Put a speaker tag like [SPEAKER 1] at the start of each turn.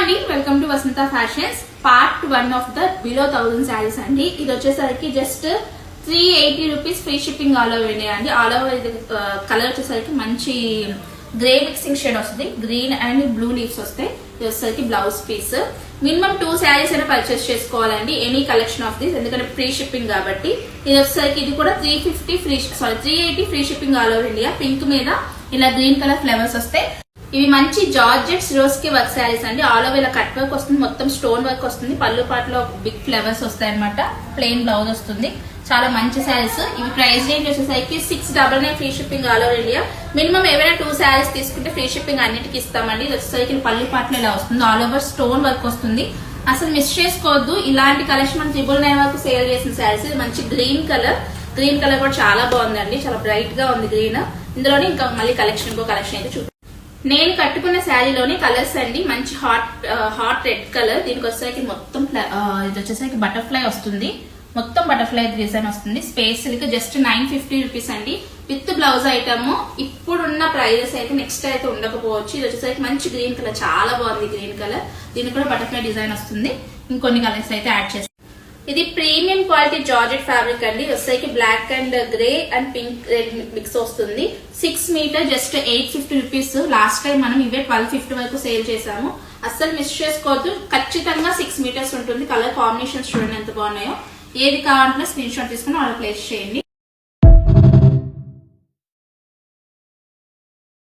[SPEAKER 1] అండి, welcome to Vasantha fashions. Part 1 of the below 1000 sarees అండి. ఇది వచ్చేసరికి just 380 rupees free shipping all over India అండి. ఆల్ ఓవర్ ఇది కలర్ వచ్చేసరికి మంచి గ్రే మిక్సింగ్ షేడ్ వస్తుంది. గ్రీన్ అండ్ బ్లూ లీవ్స్ వస్తాయి. ఇది వచ్చేసరికి బ్లౌజ్ పీస్. మినిమం 2 శారీస్ అయినా పర్చేస్ చేసుకోవాలండి ఎనీ కలెక్షన్ ఆఫ్ దిస్, ఎందుకంటే ఫ్రీ షిప్పింగ్ కాబట్టి. ఇది వచ్చేసరికి ఇది కూడా 380 free shipping all over India. Pink మీద ఇలా గ్రీన్ కలర్ ఫ్లవర్స్ వస్తాయి. ఇవి మంచి జార్జెట్ సిరోస్కి వర్క్ శారీస్ అండి. ఆల్ ఓవర్ ఇలా కట్ వర్క్ వస్తుంది, మొత్తం స్టోన్ వర్క్ వస్తుంది. పళ్ళు పాటలో బిగ్ ఫ్లవర్స్ వస్తాయి అనమాట. ప్లెయిన్ బ్లౌజ్ వస్తుంది. చాలా మంచి శారీస్. ఇవి ప్రైస్ రేంజ్ వచ్చేసరికి 699 free shipping all over India. Minimum ఏవైనా 2 శారీస్ తీసుకుంటే ఫ్రీ షిప్పింగ్ అన్నిటికి ఇస్తామండి. ఇది వచ్చేసరికి పళ్ళు పాటలో ఇలా వస్తుంది. ఆల్ ఓవర్ స్టోన్ వర్క్ వస్తుంది. అసలు మిస్ చేసుకోవద్దు. ఇలాంటి కలెక్షన్ మనం 999 వరకు సేల్ చేసిన శారీస్. ఇది మంచి గ్రీన్ కలర్ కూడా చాలా బాగుందండి. చాలా బ్రైట్ గా ఉంది గ్రీన్. ఇందులోనే ఇంకా మళ్ళీ ఇంకో కలెక్షన్ అయితే చూద్దాం. నేను కట్టుకున్న శారీలోని కలర్స్ అండి. మంచి హాట్ రెడ్ కలర్. దీనికి వచ్చేసరికి మొత్తం ఇది వచ్చేసరికి బటర్ఫ్లై వస్తుంది. మొత్తం బటర్ఫ్లై డిజైన్ వస్తుంది. స్పేస్ సిల్క్ జస్ట్ 950 రూపీస్ అండి. With blouse item. ఇప్పుడున్న ప్రైజెస్ అయితే నెక్స్ట్ అయితే ఉండకపోవచ్చు. ఇది వచ్చేసరికి మంచి గ్రీన్ కలర్, చాలా బాగుంది గ్రీన్ కలర్. దీనికి కూడా బటర్ఫ్లై డిజైన్ వస్తుంది. ఇంకొన్ని కలర్స్ అయితే యాడ్ చేస్తాం. ఇది ప్రీమియం క్వాలిటీ జార్జెట్ ఫ్యాబ్రిక్ అండి. వచ్చేసరికి black and grey and pink red mix వస్తుంది. 6 metre just 850 rupees. Last time మనం ఇవే 1250 వరకు సేల్ చేసాము. అస్సలు మిస్ చేసుకోవద్దు. ఖచ్చితంగా 6 మీటర్స్ ఉంటుంది. కలర్ కాంబినేషన్స్ చూడండి ఎంత బాగున్నాయో. ఏది కావాలంటే స్క్రీన్ షాట్ తీసుకుని ఆర్డర్ ప్లేస్ చేయండి.